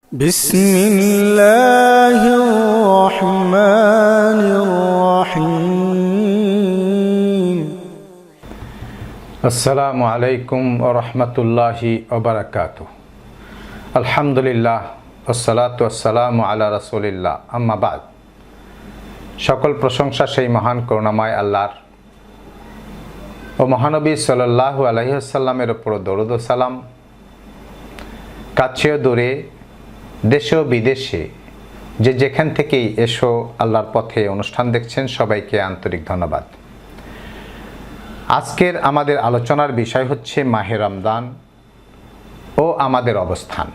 بسم الله الرحمن الرحيم السلام عليكم ورحمة الله وبركاته الحمد لله والصلاة والسلام على رسول الله أما بعد সকল প্রশংসা সেই মহান করুণাময় আল্লাহর ও মহানবী সাল্লাল্লাহু আলাইহি ওয়াসাল্লামের উপর দরুদ ও সালাম। কাছে ও দূরে, দেশে ও বিদেশে যে যেখান থেকেই এসো আল্লাহর পথে অনুষ্ঠান দেখছেন, সবাইকে আন্তরিক ধন্যবাদ। আজকের আমাদের আলোচনার বিষয় হচ্ছে মাহে রমজান ও আমাদের অবস্থান।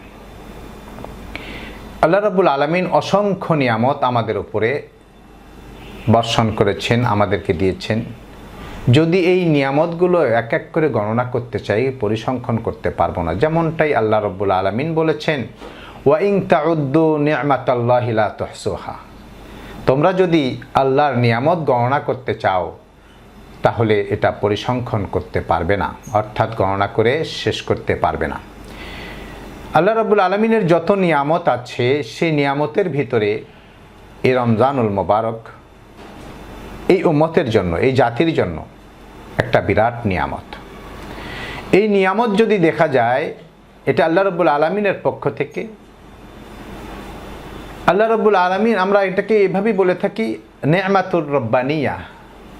আল্লাহ রাব্বুল আলামিন অসংখ্য নিয়ামত আমাদের উপরে বর্ষণ করেছেন, আমাদেরকে দিয়েছেন। যদি এই নিয়ামতগুলো এক এক করে গণনা করতে চাই, পরিসংখ্যান করতে পারবো না। যেমনটাই আল্লাহ রাব্বুল আলামিন বলেছেন, ওয়া ইন তাউদ্দু নি'মাতাল্লাহি লা তুহসুহা। তোমরা যদি আল্লাহর নিয়ামত গণনা করতে চাও তাহলে এটা পরিসংখ্যান করতে পারবে না, অর্থাৎ গণনা করে শেষ করতে পারবে না। আল্লাহ রাব্বুল আলামিনের যত নিয়ামত আছে, সেই নিয়ামতের ভিতরে এই রমজানুল মোবারক এই উম্মতের জন্য, এই জাতির জন্য একটা বিরাট নিয়ামত। এই নিয়ামত যদি দেখা যায়, এটা আল্লাহ রাব্বুল আলামিনের পক্ষ থেকে। আল্লাহ রাব্বুল আলামিন, আমরা এটাকে এভাবেই বলে থাকি নে'মাতুর রব্বানিয়া,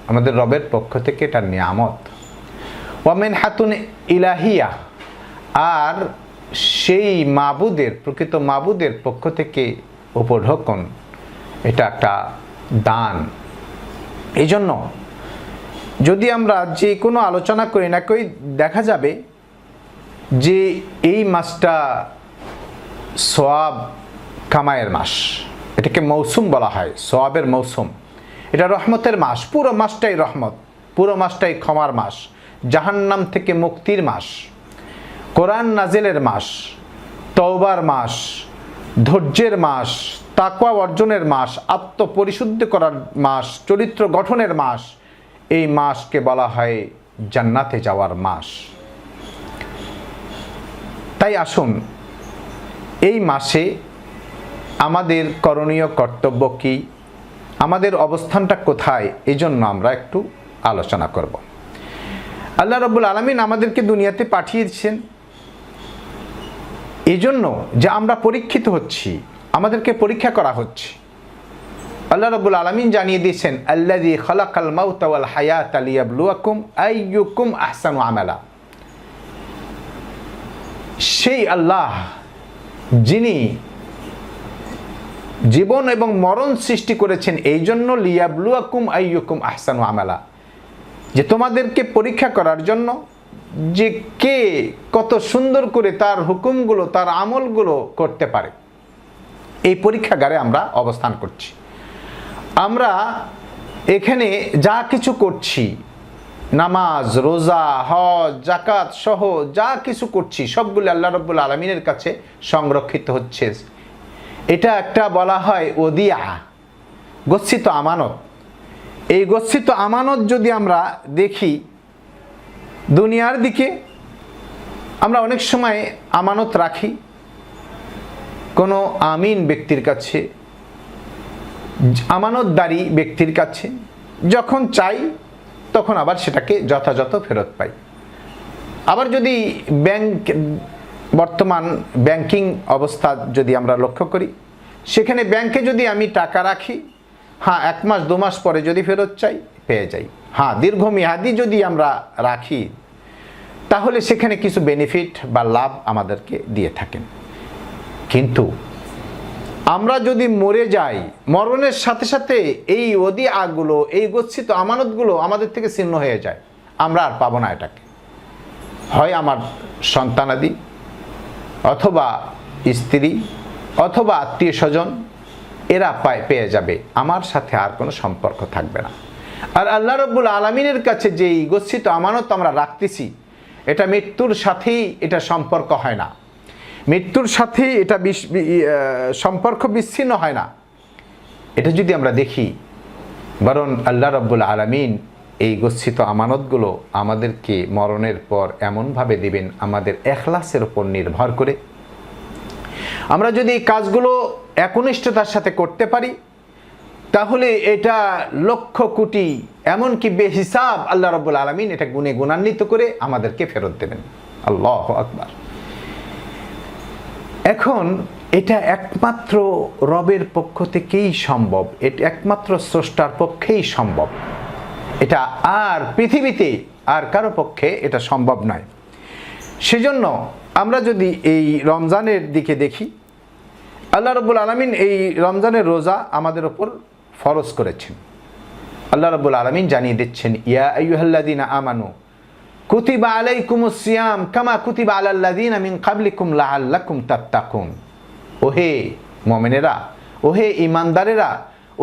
আমাদের রবের পক্ষ থেকে এটা নিয়ামত। ওয়া মিনহাতুন ইলাহিয়া, আর সেই মাবুদের, প্রকৃত মাবুদের পক্ষ থেকে উপঢৌকন, এটা একটা দান। এই জন্য যদি আমরা যে কোনো আলোচনা করি না করি, দেখা যাবে যে এই মাসটা সওয়াব কামায়ের মাস। এটাকে মৌসুম বলা হয়, সওয়াবের মৌসুম। এটা রহমতের মাস, পুরো মাসটাই রহমত, পুরো মাসটাই ক্ষমার মাস, জাহান্নাম থেকে মুক্তির মাস, কোরআন নাজিলের মাস, তওবার মাস, ধৈর্যের মাস, তাকওয়া অর্জনের মাস, আত্মপরিশুদ্ধ করার মাস, চরিত্র গঠনের মাস। এই মাসকে বলা হয় জান্নাতে যাওয়ার মাস। তাই আসুন, এই মাসে আমাদের করণীয় কর্তব্য কি, আমাদের অবস্থানটা কোথায়, এই জন্য আমরা একটু আলোচনা করব। আল্লাহ রাব্বুল আলামিন আমাদেরকে দুনিয়াতে পাঠিয়েছেন এই জন্য যে আমরা পরীক্ষিত হচ্ছি, আমাদেরকে পরীক্ষা করা হচ্ছে। আল্লাহ রাব্বুল আলামিন জানিয়ে দিয়েছেন, আল্লাযী খালাকাল মাউতা ওয়াল হায়াতা লিয়াবলুয়াকুম আইয়ুকুম আহসানু আমালা। সেই আল্লাহ যিনি জীবন এবং মরণ সৃষ্টি করেছেন এই জন্য, লিয়াবলুয়াকুম আইয়ুকুম আহসানু আমালা, যে তোমাদেরকে পরীক্ষা করার জন্য যে কে কত সুন্দর করে তার হুকুমগুলো, তার আমলগুলো করতে পারে। এই পরীক্ষাগারে আমরা অবস্থান করছি। আমরা এখানে যা কিছু করছি, নামাজ, রোজা, হজ, যাকাত সহ যা কিছু করছি, সবগুলো আল্লাহ রাব্বুল আলামিনের কাছে সংরক্ষিত হচ্ছে। এটা একটা বলা হয় ওদিয়া, গচ্ছিত আমানত। এই গচ্ছিত আমানত যদি আমরা দেখি দুনিয়ার দিকে, আমরা অনেক সময় আমানত রাখি কোনো আমিন ব্যক্তির কাছে, আমানতদারি ব্যক্তির কাছে। যখন চাই তখন আবার সেটাকে যথাযথ ফেরত পাই। আবার যদি বর্তমান ব্যাংকিং অবস্থা যদি আমরা লক্ষ্য করি, সেখানে ব্যাংকে যদি আমি টাকা রাখি, হ্যাঁ 1 মাস 2 মাস পরে যদি ফেরত চাই পেয়ে যাই। হ্যাঁ দীর্ঘমেয়াদী যদি আমরা রাখি তাহলে সেখানে কিছু বেনিফিট বা লাভ আমাদেরকে দিয়ে থাকেন। কিন্তু আমরা যদি মরে যাই, মরণের সাথে সাথে এই ওদিয়াগুলো, এই গচ্ছিত আমানতগুলো আমাদের থেকে ছিন্ন হয়ে যায়, আমরা আর পাবো না এটাকে। হয় আমার সন্তানাদি, অথবা স্ত্রী, অথবা আত্মীয় স্বজন, এরা পেয়ে যাবে, আমার সাথে আর কোনো সম্পর্ক থাকবে না। আর আল্লাহ রাব্বুল আলামিনের কাছে যে এই গচ্ছিত আমানত আমরা রাখতেছি, এটা মৃত্যুর সাথেই এটা সম্পর্ক হয় না, মৃত্যুর সাথে এটা সম্পর্ক বিচ্ছিন্ন হয় না। এটা যদি আমরা দেখি, বরং আল্লাহ রাব্বুল আলামিন এই গচ্ছিত আমানতগুলো আমাদেরকে মরণের পর এমনভাবে দিবেন, আমাদের ইখলাসের উপর নির্ভর করে, আমরা যদি এই কাজগুলো একনিষ্ঠতার সাথে করতে পারি তাহলে এটা লক্ষ কোটি এমনকি বেহিসাব আল্লাহ রাব্বুল আলামিন এটা গুণে গুণান্বিত করে আমাদেরকে ফেরত দেবেন। আল্লাহু আকবার। এখন এটা একমাত্র রবের পক্ষ থেকেই সম্ভব, এটা একমাত্র স্রষ্টার পক্ষেই সম্ভব, এটা আর পৃথিবীতে আর কারো পক্ষে এটা সম্ভব নয়। সেজন্য আমরা যদি এই রমজানের দিকে দেখি, আল্লাহ রাব্বুল আলামিন এই রমজানের রোজা আমাদের উপর ফরজ করেছেন। আল্লাহ রাব্বুল আলামিন জানিয়ে দিচ্ছেন, ইয়া আইয়ুহাল্লাযীনা আমানু কুতিবা আলাইকুমুস সিয়াম কামা কুতিবা আলাল্লাযীনা মিন ক্বাবলিকুম লাআল্লাকুম তাত্তাকুন। ওহে মুমিনেরা, ওহে ঈমানদারেরা,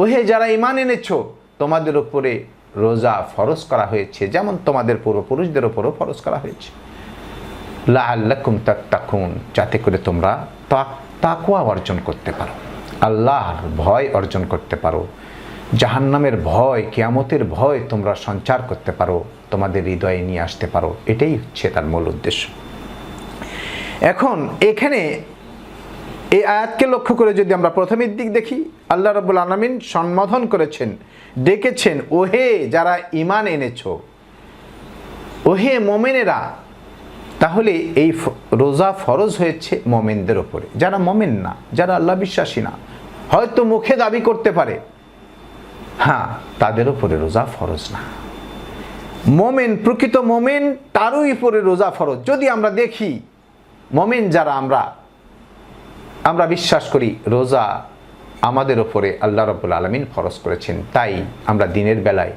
ওহে যারা ঈমান এনেছো, তোমাদের উপরে রোজা ফরজ করা হয়েছে যেমন তোমাদের পূর্বপুরুষদের উপরও ফরজ করা হয়েছে। লাআল্লাকুম তাত্তাকুন, যাতে করে তোমরা তাকওয়া অর্জন করতে পারো, আল্লাহর ভয় অর্জন করতে পারো, জাহান্নামের ভয়, কিয়ামতের ভয় তোমরা সঞ্চার করতে পারো, তোমাদের হৃদয়ে নিয়ে আসতে পারো। এটাই হচ্ছে তার মূল উদ্দেশ্য। এখন এখানে এই আয়াতকে লক্ষ্য করে যদি আমরা প্রথমের দিক দেখি, আল্লাহ রাব্বুল আলামিন সম্বোধন করেছেন, ডেকেছেন, ওহে যারা ঈমান এনেছো, ওহে মুমিনেরা। তাহলে এই রোজা ফরজ হয়েছে মুমিনদের উপরে। যারা মুমিন না, যারা আল্লাহ বিশ্বাসী না, হয়তো মুখে দাবি করতে পারে, হ্যাঁ, তাদের উপরে রোজা ফরজ না। মুমিন, প্রকৃত মুমিন, তারই উপরে রোজা ফরজ। যদি আমরা দেখি মুমিন যারা আমরা বিশ্বাস করি রোজা আমাদের উপরে আল্লাহ রাব্বুল আলামিন ফরজ করেছেন, তাই আমরা দিনের বেলায়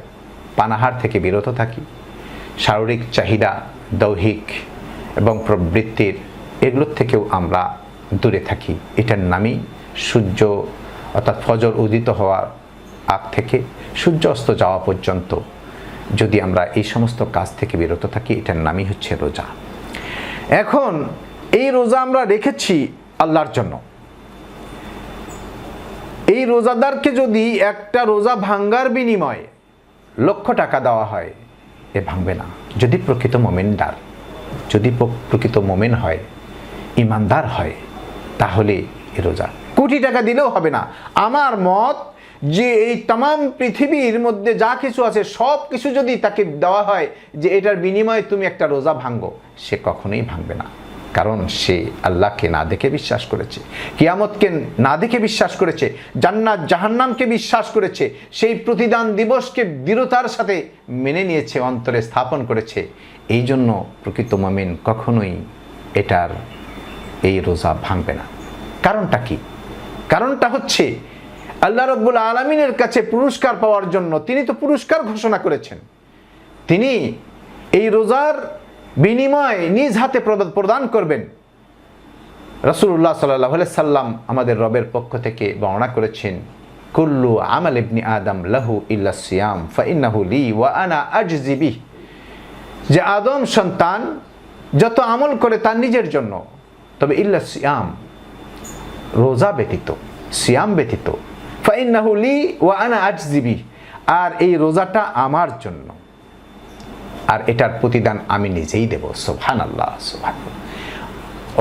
পানাহার থেকে বিরত থাকি, শারীরিক চাহিদা, দৈহিক এবং প্রবৃত্তির এগুলোর থেকেও আমরা দূরে থাকি। এটার নামই সূর্য অর্থাৎ ফজর উদিত হওয়ার আগ থেকে সূর্য অস্ত যাওয়া পর্যন্ত যদি আমরা এই সমস্ত কাজ থেকে বিরত থাকি, এটার নামই হচ্ছে রোজা। এখন এই রোজা আমরা রেখেছি আল্লাহর জন্য। এই রোজাদারকে যদি একটা রোজা ভাঙ্গার বিনিময়ে লক্ষ টাকা দেওয়া হয়, এ ভাঙবে না। যদি প্রকৃত মুমিনদার, যদি প্রকৃত মুমিন হয়, ঈমানদার হয়, তাহলে এই রোজা কোটি টাকা দিলেও হবে না। আমার মত যে এই তাম পৃথিবীর মধ্যে যা কিছু আছে সব কিছু যদি তাকে দেওয়া হয় যে এটার বিনিময়ে তুমি একটা রোজা ভাঙ্গো, সে কখনোই ভাঙবে না। কারণ সে আল্লাহকে না দেখে বিশ্বাস করেছে, কিয়ামতকে না দেখে বিশ্বাস করেছে, জান্নাত জাহান্নামকে বিশ্বাস করেছে, সেই প্রতিদান দিবসকে দৃঢ়তার সাথে মেনে নিয়েছে, অন্তরে স্থাপন করেছে। এই জন্য প্রকৃত মুমিন কখনোই এই রোজা ভাঙবে না। কারণটা কি? কারণটা হচ্ছে আল্লাহ রাব্বুল আলামিনের কাছে পুরস্কার পাওয়ার জন্য তিনি তো পুরস্কার ঘোষণা করেছেন। তিনি এই রোজার বিনিময় নিজ হাতে প্রদান করবেন। রাসূলুল্লাহ সাল্লাল্লাহু আলাইহি সাল্লাম আমাদের রবের পক্ষ থেকে বর্ণনা করেছেন, কুল্লু আমাল ইবনি আদম লাহু ইল্লা সিয়াম ফাইন্নাহু লি ওয়া আনা আজজি বিহি। যে আদম সন্তান যত আমল করে তার নিজের জন্য, তবে ইল্লা সিয়াম, রোজা ব্যতীত, সিয়াম ব্যতীত, ফাইন্নাহু লি ওয়া আনা আজজি বিহি, আর এই রোজাটা আমার জন্য, আর এটার প্রতিদান আমি নিজেই দেব। সুবহানাল্লাহ, সুবহানাল্লাহ।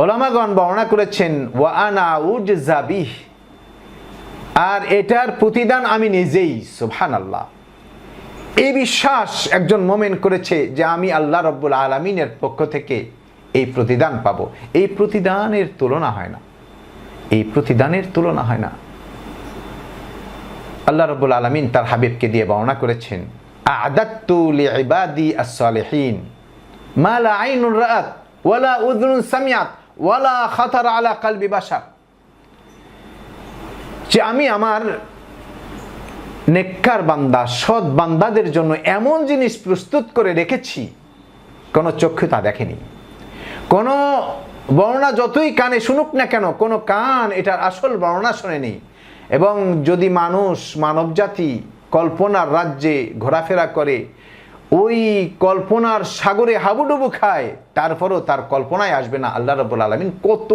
উলামাগণ বর্ণনা করেছেন ওয়া আনা উজজা বিহি, আর এটার প্রতিদান আমি নিজেই। সুবহানাল্লাহ। এই বিশ্বাস একজন মুমিন করেছে যে আমি আল্লাহ রাব্বুল আলামিনের পক্ষ থেকে এই প্রতিদান পাবো। এই প্রতিদানের তুলনা হয় না, এই প্রতিদানের তুলনা হয় না। আল্লাহ রাব্বুল আলামিন তার হাবিবকে দিয়ে বর্ণনা করেছেন, আ'দাততু লিইবাদি আস-সালিহিন মা লা আইনুন রাআত ওয়ালা উযুনুন সামিআত ওয়ালা খাতার আলা কলবি বাশার। যে আমি আমার নেককার বান্দা, সৎ বান্দাদের জন্য এমন জিনিস প্রস্তুত করে রেখেছি কোনো চক্ষু তা দেখেনি, কোনো বর্ণনা যতই কানে শুনুক না কেন, কোনো কান এটার আসল বর্ণনা শোনেনি। এবং যদি মানবজাতি কল্পনার রাজ্যে ঘোরাফেরা করে, ওই কল্পনার সাগরে হাবুডুবু খায়, তারপরও তার কল্পনায় আসবে না আল্লাহ রাব্বুল আলামিন কত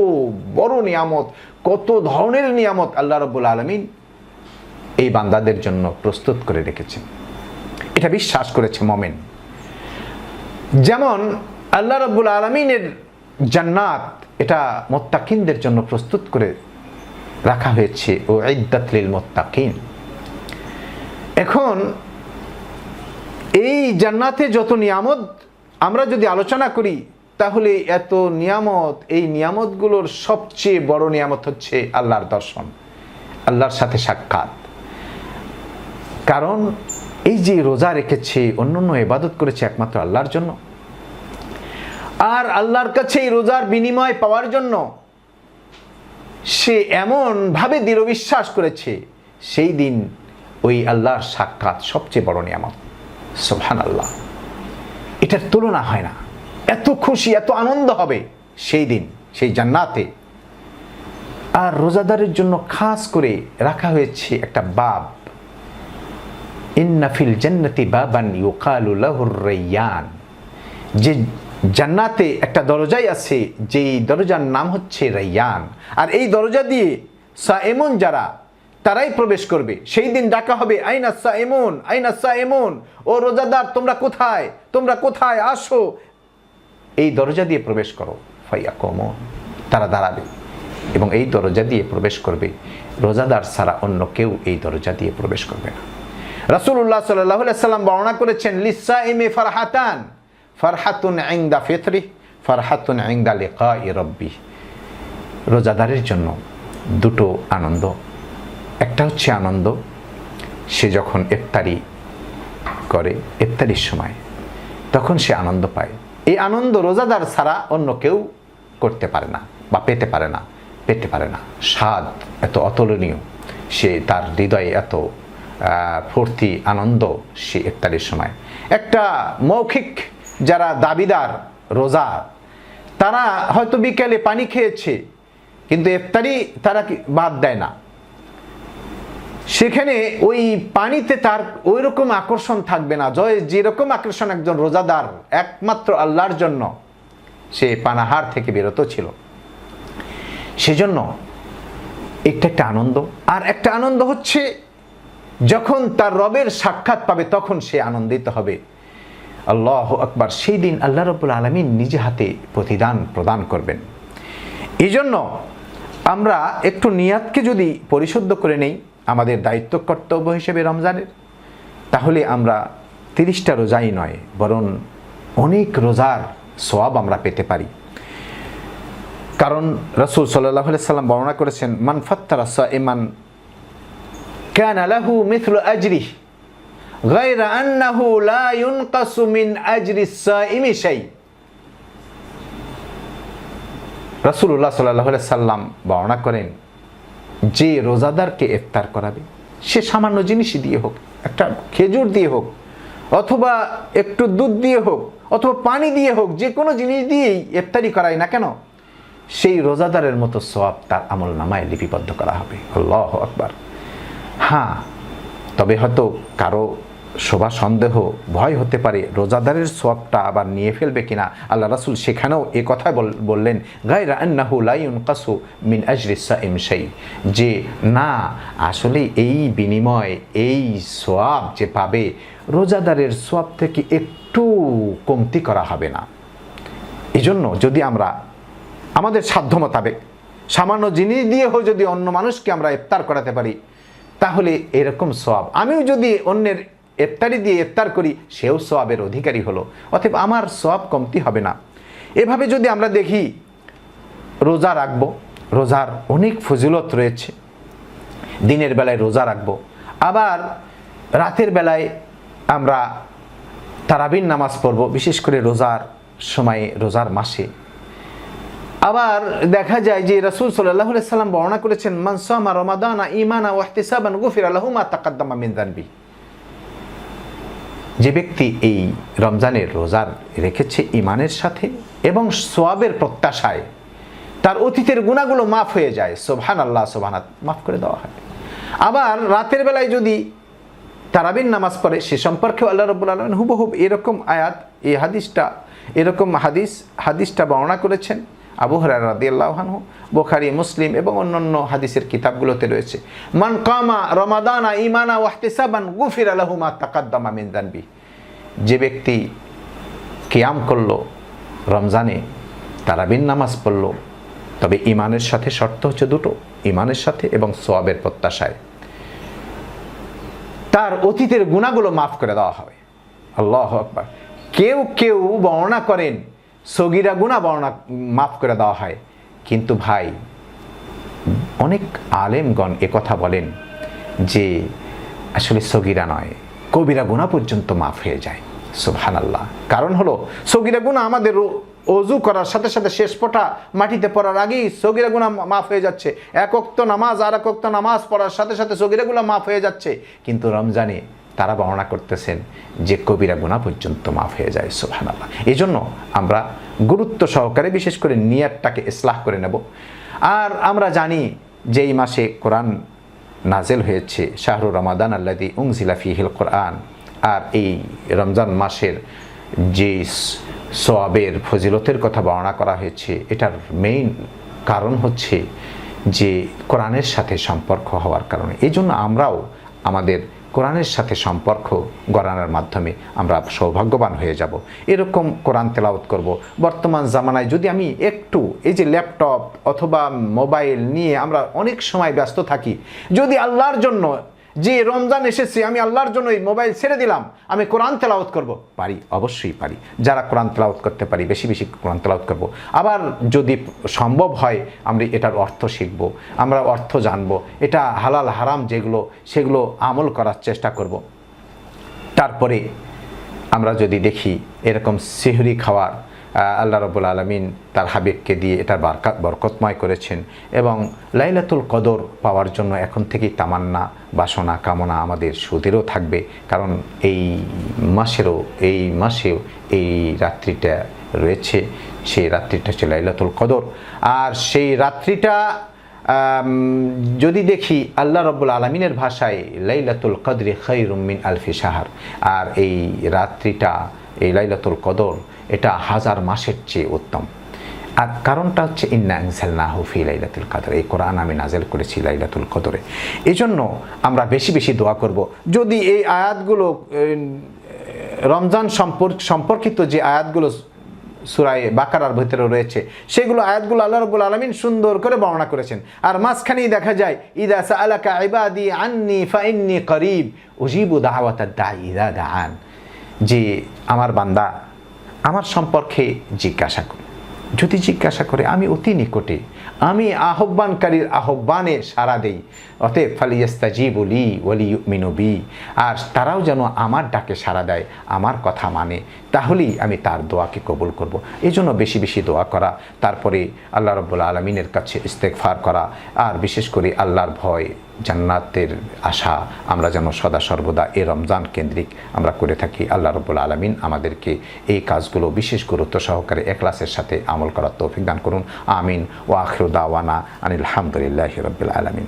বড় নিয়ামত, কত ধরনের নিয়ামত আল্লাহ রাব্বুল আলামিন এই বান্দাদের জন্য প্রস্তুত করে রেখেছেন। এটা বিশ্বাস করেছে মুমিন। যেমন আল্লাহ রাব্বুল আলামিনের জান্নাত এটা মুত্তাকিনদের জন্য প্রস্তুত করে রাখা হয়েছে, ও ইদ্দাত লিল মুত্তাকিন। এখন এই জান্নাতে যত নিয়ামত আমরা যদি আলোচনা করি, তাহলে এত নিয়ামত, এই নিয়ামতগুলোর সবচেয়ে বড় নিয়ামত হচ্ছে আল্লাহর দর্শন, আল্লাহর সাথে সাক্ষাৎ। কারণ এই যে রোজা রেখেছে, অন্যান্য ইবাদত করেছে একমাত্র আল্লাহর জন্য, আর আল্লাহর কাছে এই রোজার বিনিময় পাওয়ার জন্য সে এমনভাবে দৃঢ় বিশ্বাস করেছে, সেই দিন ওই আল্লাহর সাক্ষাৎ সবচেয়ে বড় নিয়ামত। সুবহানাল্লাহ, এটার তুলনা হয় না। এত খুশি, এত আনন্দ হবে সেই দিন, সেই জান্নাতে। আর রোজাদারের জন্য খাস করে রাখা হয়েছে একটা বাব, ইন্না ফিল জান্নাতি বাবান ইউকালু লাহুর রায়্যান, যে জান্নাতে একটা দরজাই আছে, যেই দরজার নাম হচ্ছে রায়্যান। আর এই দরজা দিয়ে সায়েমুন যারা, তারাই প্রবেশ করবে। সেই দিন ডাকা হবে, আইনা সায়েমুন, আইনা সায়েমুন, ও রোজাদার তোমরা কোথায়, তোমরা কোথায়, আসো, এই দরজা দিয়ে প্রবেশ করো। ফায়াকুমুন, তারা দাঁড়াবে এবং এই দরজা দিয়ে প্রবেশ করবে। রোজাদার ছাড়া অন্য কেউ এই দরজা দিয়ে প্রবেশ করবে না। রাসূলুল্লাহ সাল্লাল্লাহু আলাইহি সাল্লাম বর্ণনা করেছেন, লিসাইমি ফারহাতান, ফারহাতুন ইনদা ফিতরি, ফারহাতুন ইনদা লিকাই রাব্বি। রোজাদারের জন্য দুটো আনন্দ। একটা হচ্ছে আনন্দ সে যখন ইফতারি করে, ইফতারির সময় তখন সে আনন্দ পায়। এই আনন্দ রোজাদার ছাড়া অন্য কেউ করতে পারে না বা পেতে পারে না। স্বাদ এত অতুলনীয়, সে তার হৃদয়ে এত ফুর্তি, আনন্দ সে ইফতারির সময়। একটা মৌখিক যারা দাবিদার রোজা, তারা হয়তো বিকেলে পানি খেয়েছে, কিন্তু ইফতারি তারা বাদ দেয় না। সেখানে ওই পানিতে তার ওই রকম আকর্ষণ থাকবে না, যেরকম আকর্ষণ একজন রোজাদার একমাত্র আল্লাহর জন্য সে পানাহার থেকে বিরত ছিল। সেজন্য এটা একটা আনন্দ। আর একটা আনন্দ হচ্ছে যখন তার রবের সাক্ষাৎ পাবে, তখন সে আনন্দিত হবে। আল্লাহু আকবার, সেই দিন আল্লাহ রাব্বুল আলামিন নিজে হাতে প্রতিদান প্রদান করবেন। এই জন্য আমরা একটু নিয়াতকে যদি পরিশুদ্ধ করে নেই আমাদের দায়িত্ব কর্তব্য হিসেবে রমজানের, তাহলে আমরা 30টা রোজাই নয়, বরং অনেক রোজার সওয়াব আমরা পেতে পারি। কারণ রাসূল সাল্লাল্লাহু আলাইহি সাল্লাম বর্ণনা করেছেন, মান ফাত্তারা সাইমান কানা লাহু মিথলু আজরিহি গায়রা আন্নাহু লা ইউনকাসু মিন আজরি সাইমি শাই। রাসূলুল্লাহ সাল্লাল্লাহু আলাইহি সাল্লাম বর্ণনা করেন, যে রোজাদারকে ইফতার করাবে, সে সামান্য জিনিসই দিয়ে হোক, একটা খেজুর দিয়ে হোক, অথবা একটু দুধ দিয়ে হোক, অথবা পানি দিয়ে হোক, যে কোনো জিনিস দিয়েই ইফতারি করায় না কেন, সেই রোজাদারের মতো সওয়াব তার আমল নামায় লিপিবদ্ধ করা হবে। আল্লাহু আকবার। হ্যাঁ, তবে হয়তো কারো শোভা সন্দেহ, ভয় হতে পারে রোজাদারের সওয়াবটা আবার নিয়ে ফেলবে কিনা। আল্লাহ রাসূল সেখানেও এ কথাই বললেন, গায়রা আন্নাহু লা ইউনকাসু মিন আজরি সাইম শাই, যে না, আসলে এই বিনিময়, এই সওয়াব যে পাবে, রোজাদারের সওয়াব থেকে একটু কমতি করা হবে না। এজন্য যদি আমরা আমাদের সাধ্য মোতাবেক সামান্য জিনিস দিয়েও যদি অন্য মানুষকে আমরা ইফতার করাতে পারি, তাহলে এরকম সওয়াব, আমিও যদি অন্যের ইফতারি দিয়ে ইফতার করি, সেও সওয়াবের অধিকারী হলো, অতএব আমার সওয়াব কমতি হবে না। এভাবে যদি আমরা দেখি, রোজা রাখবো, রোজার অনেক ফজিলত রয়েছে। দিনের বেলায় রোজা রাখবো, আবার রাতের বেলায় আমরা তারাবির নামাজ পড়ব, বিশেষ করে রোজার সময়ে, রোজার মাসে। আবার দেখা যায় যে রাসূল সাল্লাল্লাহু আলাইহি সাল্লাম বর্ণনা করেছেন, মান সামা রমাদানা ঈমানান ওয়া ইহতিসাবান গুফিরা লাহু মা তাকাদ্দামা মিন যানবি। যে ব্যক্তি এই রমজানের রোজার রেখেছে ঈমানের সাথে এবং সওয়াবের প্রত্যাশায়, তার অতীতের গুনাহগুলো মাফ হয়ে যায়। সুবহানাল্লাহ, সুবহানাল্লাহ, মাফ করে দেওয়া হয়। আবার রাতের বেলায় যদি তারাবির নামাজ পড়ে, সে সম্পর্কেও আল্লাহ রাব্বুল আলামিন হুবহুব এরকম আয়াত, এই হাদিসটা, এরকম হাদিসটা বর্ণনা করেছেন আবু হুরায়রা রাদিয়াল্লাহু আনহু। বুখারী, মুসলিম এবং অন্যান্য হাদিসের কিতাবগুলোতে রয়েছে, মান কামা রমাদানা ঈমানা ওয়া ইহতিসাবান গুফিরা লাহু মা তাকাদ্দামা মিন যানবি। যে ব্যক্তি কিয়াম করলো রমজানে, তারাবির নামাজ পড়লো, তবে ইমানের সাথে শর্ত হচ্ছে দুটো, ইমানের সাথে এবং সওয়াবের প্রত্যাশায়। তার অতীতের গুনাহগুলো মাফ করে দেওয়া হবে। আল্লাহু আকবার। কেউ কেউ বর্ণনা করেন সগীরা গুনাহ মাফ করে দেওয়া হয়, কিন্তু ভাই অনেক আলেমগণ একথা বলেন যে আসলে সগীরা নয়, কবিরা গুনাহ পর্যন্ত মাফ হয়ে যায়। সুবহানাল্লাহ। কারণ হলো সগীরা গুনাহ আমাদের ওযু করার সাথে সাথে শেষ ফোঁটা মাটিতে পড়ার আগেই সগীরা গুনাহ মাফ হয়ে যাচ্ছে। এক ওয়াক্ত নামাজ আর এক ওয়াক্ত নামাজ পড়ার সাথে সাথে সগীরা গুনাহ মাফ হয়ে যাচ্ছে, কিন্তু রমজানে তারা বর্ণনা করতেছেন যে কবিরা গুনাহ পর্যন্ত মাফ হয়ে যায়। সুবহানাল্লাহ। এই জন্য আমরা গুরুত্ব সহকারে বিশেষ করে নিয়তটাকে ইসলাহ করে নেব। আর আমরা জানি যে এই মাসে কোরআন নাজেল হয়েছে, শাহরু রমাদান আল্লাযী উনজিলা ফীহিল কোরআন। আর এই রমজান মাসের যে সওয়াবের ফজিলতের কথা বর্ণনা করা হয়েছে, এটার মেইন কারণ হচ্ছে যে কোরআনের সাথে সম্পর্ক হওয়ার কারণে। এই জন্য আমরাও আমাদের কোরআনের সাথে সম্পর্ক গড়ানোর মাধ্যমে আমরা সৌভাগ্যবান হয়ে যাব। এরকম কোরআন তেলাওয়াত করব। বর্তমান জামানায় যদি আমি একটু এই যে ল্যাপটপ অথবা মোবাইল নিয়ে আমরা অনেক সময় ব্যস্ত থাকি, যদি আল্লাহর জন্য যে রমজান এসেছে আমি আল্লাহর জন্য এই মোবাইল ছেড়ে দিলাম, আমি কোরআন তেলাওয়াত করব, পারি, অবশ্যই পারি। যারা কোরআন তেলাওয়াত করতে পারি বেশি বেশি কোরআন তেলাওয়াত করব। আবার যদি সম্ভব হয় আমরা এটার অর্থ শিখব, আমরা অর্থ জানব, এটা হালাল হারাম যেগুলো সেগুলো আমল করার চেষ্টা করব। তারপরে আমরা যদি দেখি এরকম সেহরি খাওয়ার আল্লাহ রাব্বুল আলামিন তার হাবিবকে দিয়ে এটার বরকতময় করেছেন, এবং লাইলাতুল কদর পাওয়ার জন্য এখন থেকেই তামান্না বাসনা কামনা আমাদের সুদেরও থাকবে। কারণ এই মাসেও এই রাত্রিটা রয়েছে, সেই রাত্রিটা হচ্ছে লাইলাতুল কদর। আর সেই রাত্রিটা যদি দেখি আল্লাহ রাব্বুল আলামিনের ভাষায় লাইলাতুল কদরি খায়রুম মিন আলফি শাহর। আর এই রাত্রিটা, এই লাইলাতুল কদর, এটা 1000 মাসের চেয়ে উত্তম। আর কারণটা হচ্ছে ইন্না আনজালনাহু ফি লাইলাতুল কদর, এই কোরআন আমি নাযিল করেছি লাইলাতুল কদরে। এই জন্য আমরা বেশি বেশি দোয়া করব। যদি এই আয়াতগুলো রমজান সম্পর্কিত যে আয়াতগুলো সূরা বাকারার ভিতরে রয়েছে, সেগুলো আয়াতগুলো আল্লাহ রাব্বুল আলামিন সুন্দর করে বর্ণনা করেছেন। আর মাঝখানেই দেখা যায় ইযা সাআলাকা ইবাদি আন্নী ফাইন্নী করিব উজিবু দাওয়াতাদ দাঈ ইযা দাআন, যে আমার বান্দা আমার সম্পর্কে জিজ্ঞাসা করে, যদি জিজ্ঞাসা করে আমি অতি নিকটে, আমি আহ্বানকারীর আহ্বানে সাড়া দেই। অতএব ফালিয়াস্তাজিবু লি ওয়ালিয়ুমিনু বি, আর তারাও যেন আমার ডাকে সাড়া দেয়, আমার কথা মানে, তাহলেই আমি তার দোয়াকে কবুল করব। এই জন্য বেশি বেশি দোয়া করা, তারপরে আল্লাহ রাব্বুল আলামিনের কাছে ইস্তেগফার করা, আর বিশেষ করে আল্লাহর ভয়, জান্নাতের আশা আমরা যেন সদা সর্বদা এই রমজান কেন্দ্রিক আমরা করে থাকি। আল্লাহ রাব্বুল আলামিন আমাদেরকে এই কাজগুলো বিশেষ গুরুত্ব সহকারে ইখলাসের সাথে আমল করার তৌফিক দান করুন। আমিন। ওয়া আখিরু দাওয়ানা আনিল হামদুলিল্লাহি রাব্বিল আলামিন।